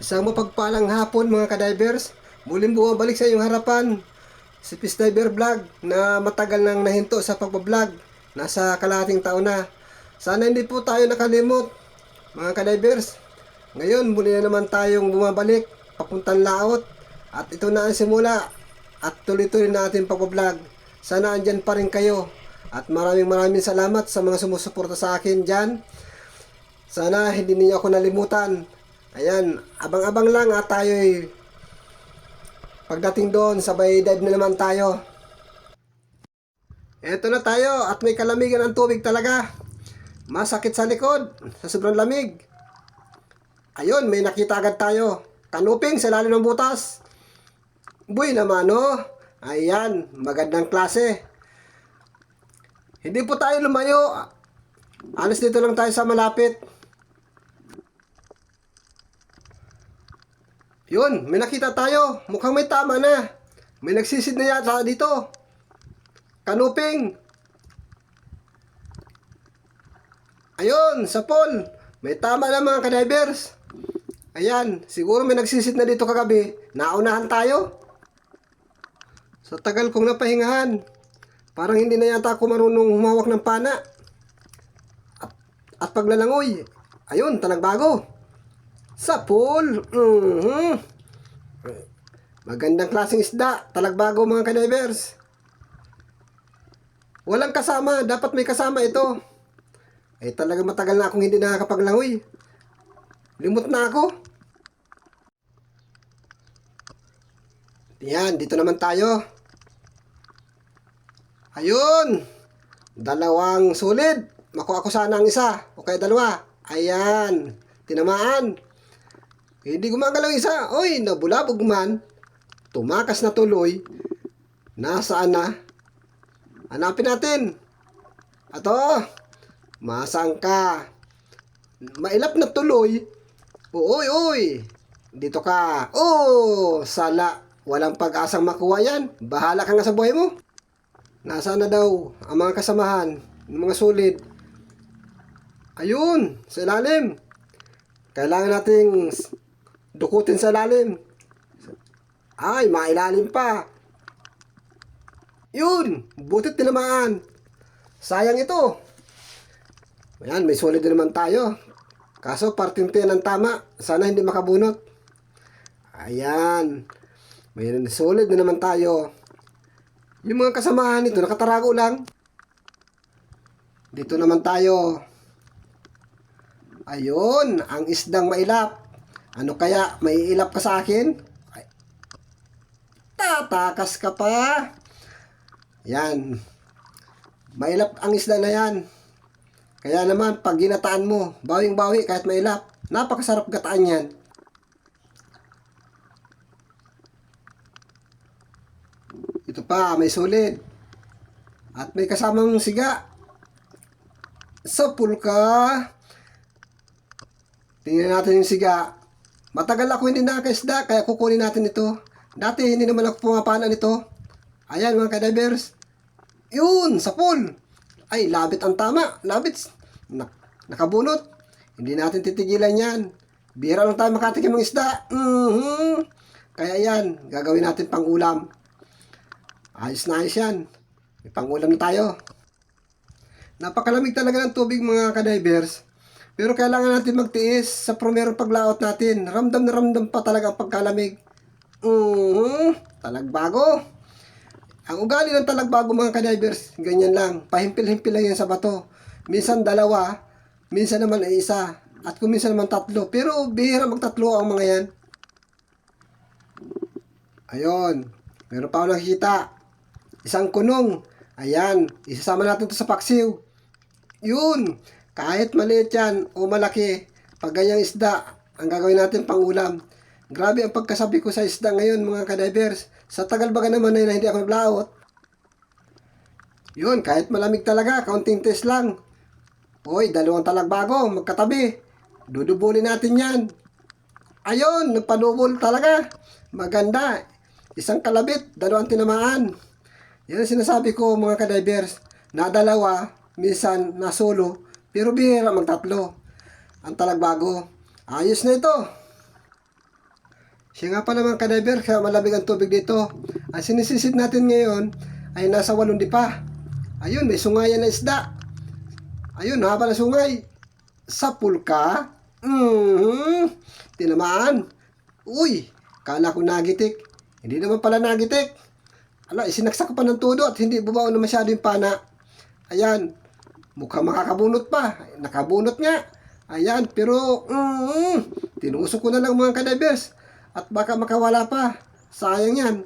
Isang mapagpalang hapon mga kadivers. Muling bumabalik sa iyong harapan si Fish Diver Vlog na matagal nang nahinto sa pagbablog. Nasa kalahating taon na. Sana hindi po tayo nakalimot mga kadivers. Ngayon muli na naman tayong bumabalik papuntang laot. At ito na ang simula at tuloy-tuloy na ating pagbablog. Sana andyan pa rin kayo. At maraming salamat sa mga sumusuporta sa akin dyan. Sana hindi niyo ako nalimutan. Ayan, abang-abang lang at tayo'y pagdating doon, sabay dive na naman tayo. Eto na tayo at may kalamigan ang tubig talaga. Masakit sa likod, sa sobrang lamig. Ayun, may nakita agad tayo. Kanuping sa lalim ng butas. Buy naman, oh. Ayan, magandang klase. Hindi po tayo lumayo. Alas dito lang tayo sa malapit. Yun, may nakita tayo. Mukhang may tama na. May nagsisid na yata dito. Kanuping. Ayun, sa pool. May tama na mga kadivers. Ayan, siguro may nagsisid na dito kagabi. Naunahan tayo. Sa tagal kong napahingahan. Parang hindi na yata ako marunong humawak ng pana. At paglalangoy. Ayun, talagbago. Sa pool. Magandang klaseng isda. Talagbago mga kadivers. Walang kasama. Dapat may kasama ito. Eh talaga matagal na akong hindi nakakapaglangoy. Limot na ako. Yan, dito naman tayo. Ayun. Dalawang sulid. Makuha ko sana ang isa. O kaya dalawa. Ayan. Tinamaan. Hindi gumagalaw isa. Oy, nabulabog man. Tumakas na tuloy. Nasaan na? Hanapin natin. Ato. Masang ka. Mailap na tuloy. Uy, uy. Dito ka. Oh, sala. Walang pag-asang makuha yan. Bahala ka nga sa buhay mo. Nasaan na daw ang mga kasamahan? Yung mga sulid. Ayun, sa ilalim. Kailangan nating dukutin sa ilalim. Ay, mailalim pa. Yun, butit tinamaan. Sayang ito. Ayan, may solid na naman tayo. Kaso parting ng tama. Sana hindi makabunot. Ayan. May solid na naman tayo. Yung mga kasamahan nito, nakatarago lang. Dito naman tayo. Ayun, ang isdang mailap. Ano kaya, may ilap ka sa akin? Ay, tatakas ka pa. Yan. Mailap ang isda na yan. Kaya naman, pag ginataan mo, bawing-bawi kahit mailap. Napakasarap gataan yan. Ito pa, may solid. At may kasamang siga. Sa pulka. Tingnan natin yung siga. Matagal ako hindi nakakaisda, kaya kukunin natin ito. Dati hindi naman ako pumapana nito. Ayan mga kadivers. Yun, sa pool. Ay, labit ang tama. Labit. Nakabunot. Hindi natin titigilan yan. Bira lang tayo makatikim ng isda. Kaya yan, gagawin natin pang ulam. Ayos na ayos yan. May pang ulam na tayo. Napakalamig talaga ng tubig mga kadivers. Pero kailangan natin magtiis sa primerong paglaot natin. Ramdam na ramdam pa talaga ang pagkalamig. Talagbago. Ang ugali ng talagbago mga kadivers, ganyan lang. Pahimpil-himpil lang yan sa bato. Minsan dalawa, minsan naman ay isa. At kung minsan naman tatlo. Pero bihira magtatlo ang mga yan. Ayun. Meron pa ako nakikita. Isang kunong. Ayan. Isasama natin to sa paksiw. Yun. Kahit maliit yan o malaki, pag ganyang isda, ang gagawin natin pang ulam. Grabe ang pagkasabi ko sa isda ngayon mga kadivers. Sa tagal baga naman na hindi ako naglaot. Yun, kahit malamig talaga, kaunting test lang. Hoy, dalawang talagbago, magkatabi. Dudubulin natin yan. Ayun, nagpadubol talaga. Maganda. Isang kalabit, dalawang tinamaan. Yan ang sinasabi ko mga kadivers. Na dalawa, minsan na solo. Pero bihira magtatlo. Ang talagbago. Ayos na ito. Siya nga pa naman ka-diver, kaya malamig ang tubig dito. Ang sinisisid natin ngayon ay nasa 8 dipa. Ayun, may sungayan na isda. Ayun, haba na sungay. Sa pulka. Tinamaan. Uy, kala ko nagitik. Hindi naman pala nagitik. Ala, isinaksak ko pa ng todo at hindi bumao na masyado yung pana. Ayan, mukhang makakabunot pa. Nakabunot nga. Ayan, pero tinusok ko na lang mga ka-divers. At baka makawala pa. Sayang yan.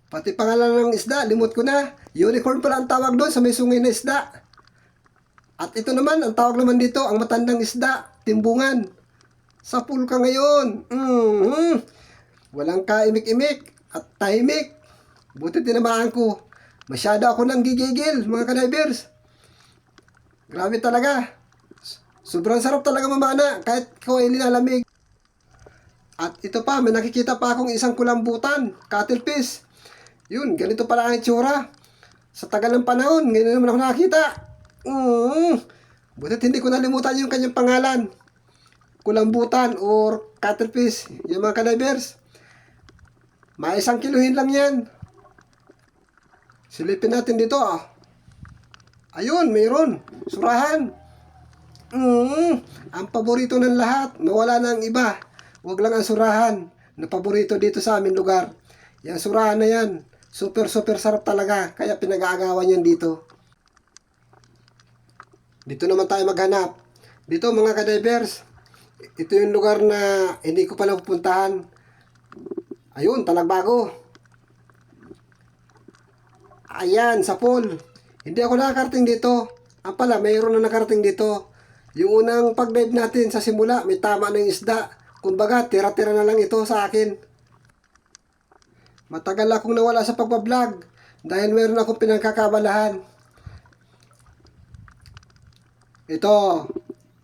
Pati pangalan ng isda, limot ko na. Unicorn pala ang tawag doon sa may sungay na isda. At ito naman, ang tawag naman dito, ang matandang isda, timbungan. Sa pulka ngayon. Walang kaimik-imik at tahimik. Buti tinamaan ko. Masyado ako nang gigigil, mga ka-divers. Grabe talaga. Sobrang sarap talaga mamana kahit ikaw ay nilalamig. At ito pa, may nakikita pa akong isang kulambutan, cuttlefish. Yun, ganito pala ang itsura. Sa tagal ng panahon, ngayon naman ako nakakita. Butit hindi ko nalimutan yung kanyang pangalan. Kulambutan or cuttlefish, yung mga ka-divers. May 1 kiluhin lang yan. Silipin natin dito ah. Ayun, mayroon. Surahan. Ang paborito ng lahat, mawala na ang iba. Huwag lang ang surahan na paborito dito sa aming lugar. Yan surahan na yan. Super sarap talaga. Kaya pinag-aagawan yan dito. Dito naman tayo maghanap. Dito mga ka-divers. Ito yung lugar na hindi ko pa napupuntahan. Ayun, Talagbago. Ayan, sa pool. Hindi ako nakakarating dito. Ang pala, mayroon na nakarating dito. Yung unang pag-dive natin sa simula, may tama ng isda. Kumbaga, tira-tira na lang ito sa akin. Matagal akong nawala sa pagbablog dahil meron akong pinagkakabalahan. Ito,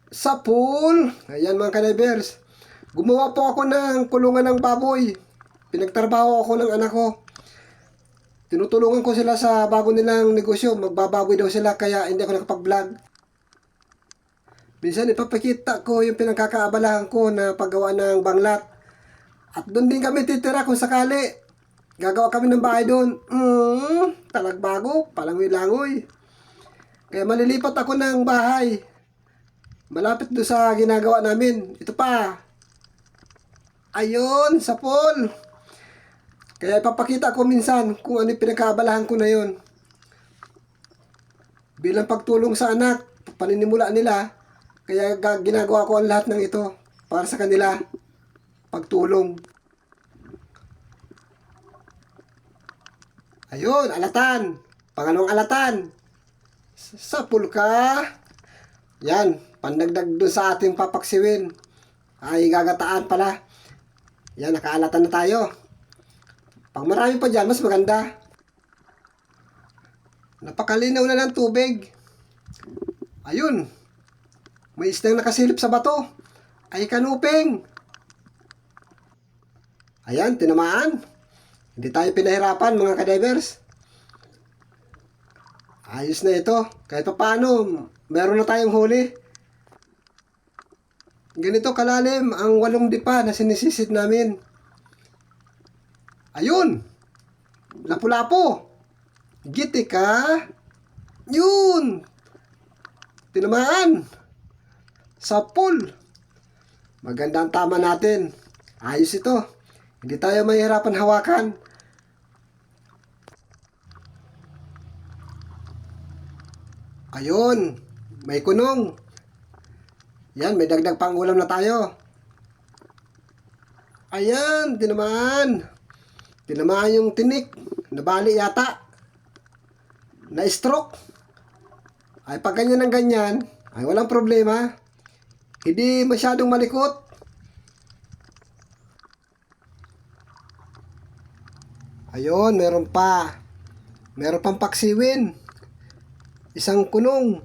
sa pool. Ayan mga ka-divers. Gumawa po ako ng kulungan ng baboy. Pinagtrabaho ako ng anak ko. Tinutulungan ko sila sa bago nilang negosyo. Magbababoy daw sila kaya hindi ako nakapag-vlog. Minsan ipapakita ko yung pinagkakaabalahan ko na paggawa ng banglat. At doon din kami titira kung sakali. Gagawa kami ng bahay doon. Talagbago, Palangoy-langoy. Kaya malilipat ako ng bahay. Malapit doon sa ginagawa namin. Ito pa. Ayun, sa pool. Kaya ipapakita ko minsan kung ano yung pinagkaabalahan ko na yun. Bilang pagtulong sa anak, paninimula nila. Kaya ginagawa ko ang lahat ng ito para sa kanila. Pagtulong. Ayun, alatan. Pangalawang alatan. Sa pulka. Yan, pandagdag doon sa ating papaksiwin. Ay, gagataan pala. Yan, nakaalatan na tayo. Pag marami pa dyan, mas maganda. Napakalinaw na ng tubig. Ayun. May isdang nakasilip sa bato. Ay kanuping. Ayan, tinamaan. Hindi tayo pinahirapan mga ka-divers. Ayos na ito. Kahit pa paano, meron na tayong huli. Ganito kalalim ang 8 dipa na sinisisid namin. Ayun. Lapu-lapu. Gitika. Yun. Tinamaan. Sa pool. Maganda ang tama natin. Ayos ito. Hindi tayo mahihirapan hawakan. Ayun. May kunong. Yan, may dagdag pang ulam na tayo. Ayan, tinamaan. Tinamaan yung tinik. Nabali yata. Na-stroke. Ay, pag ganyan ng ganyan, ay walang problema. Hindi masyadong malikot. Ayun, meron pa. Meron pang paksiwin. Isang kunong.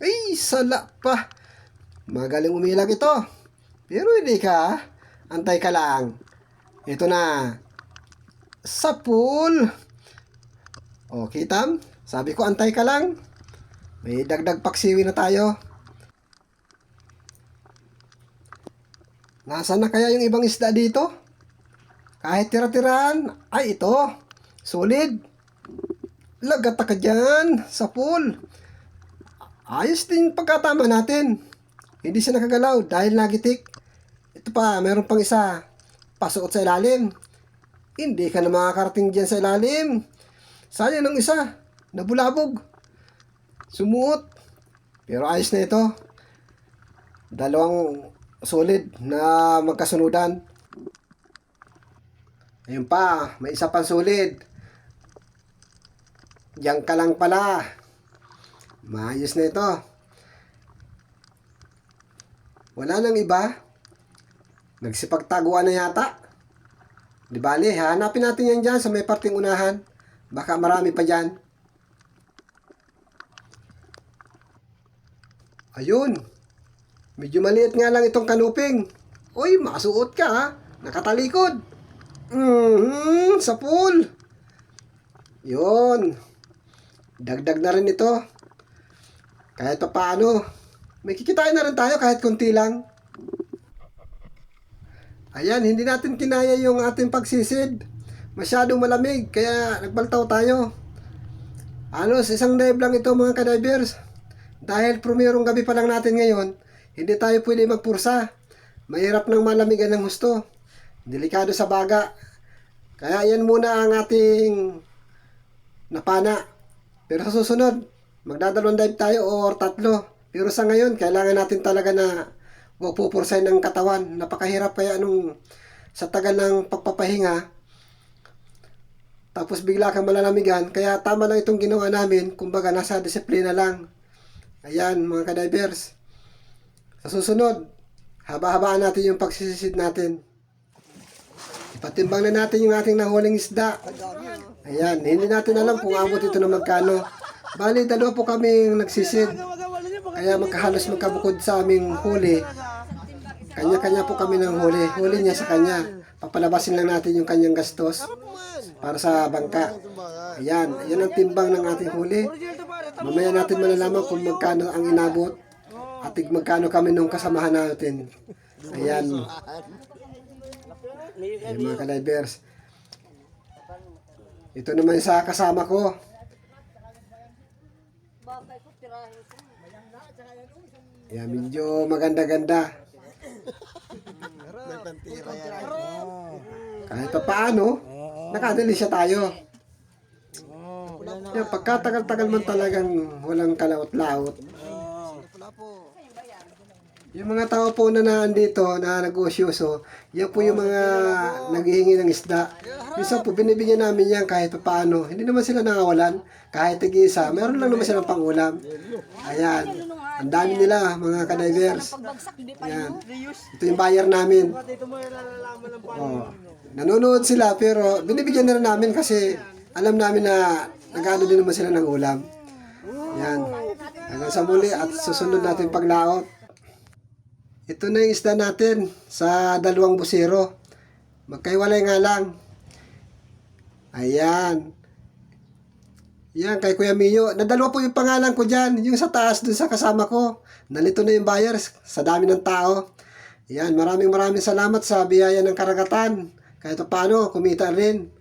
Ay, sala pa. Magaling umilag ito. Pero hindi ka. Antay ka lang. Ito na. Sa pool. O, kitam? Sabi ko, antay ka lang. May dagdag paksiwi na tayo. Nasaan na kaya yung ibang isda dito? Kahit tira-tiraan, ay ito. Solid. Lagata ka dyan sa pool. Ayos din pagkatama natin. Hindi siya nakagalaw dahil nagitik. Ito pa, meron pang isa. Pasuot sa ilalim. Hindi ka na makakarating dyan sa ilalim. Sayang ng isa. Nabulabog. Sumuot. Pero ayos na ito. Dalawang solid na magkasunudan. Ayun pa, may isa pang solid. Diyan ka lang pala. Maayos na ito. Wala nang iba. Nagsipagtaguan na yata. Di bale, hanapin natin yan dyan sa may parting unahan. Baka marami pa dyan. Ayun. Medyo maliit nga lang itong kanuping. Uy, masuot ka ha. Nakatalikod. Sa pool. Yun. Dagdag na rin ito. Kahit pa paano. May kikitain na rin tayo kahit konti lang. Ayan, hindi natin kinaya yung ating pagsisid. Masyadong malamig, kaya nagbaltaw tayo. Halos isang dive lang ito mga kadivers. Dahil primerong gabi pa lang natin ngayon, hindi tayo pwede magpursa. Mahirap nang malamigan ng husto. Delikado sa baga. Kaya yan muna ang ating napana. Pero sa susunod, magdadalawang dive tayo or 3. Pero sa ngayon, kailangan natin talaga na huwag pupursahin ng katawan. Napakahirap kaya nung sa tagal ng pagpapahinga. Tapos bigla kang malalamigan. Kaya tama lang itong ginawa namin. Kumbaga nasa disiplina lang. Ayan mga kadivers. Sa susunod, haba-habaan natin yung pagsisid natin. Ipatimbang na natin yung ating nahuling isda. Ayan, hindi natin alam kung abot ito na magkano. Bali, 2 po kami nagsisid. Kaya magkahalos magkabukod sa aming huli. Kanya-kanya po kami ng huli. Huli niya sa kanya. Papalabasin lang natin yung kanyang gastos para sa bangka. Ayan, yan ang timbang ng ating huli. Mamaya natin malalaman kung magkano ang inabot at magkano kami nung kasamahan natin. Ayan. Ayan mga ka-divers. Ito naman sa kasama ko. Ayan, medyo maganda-ganda. Kahit pa paano, nakadali siya tayo. Yan, pagkatagal-tagal man talagang walang kalaot-laot. Yung mga tao po na nandito na nag-uusyoso, yan po yung mga naghihingi ng isda. Minsan po binibigyan namin yan kahit pa paano. Hindi naman sila nangawalan. Kahit tig-isa, meron lang naman silang pang-ulam. Ayan. Ang dami nila, mga ka-divers. Ayan. Ito yung buyer namin. Oh. Nanonood sila pero binibigyan na rin namin kasi alam namin na nag-ano din naman sila ng ulam. Ayan. Hanggang sa muli at susunod natin paglaot. Ito na yung isda natin sa 2 busero. Magkaiwalay nga lang. Ayan. Yan, kay Kuya Mio. Nadalawa po yung pangalan ko dyan. Yung sa taas, dun sa kasama ko. Nalito na yung buyers sa dami ng tao. Yan, maraming salamat sa biyaya ng karagatan. Kahit paano, kumita rin.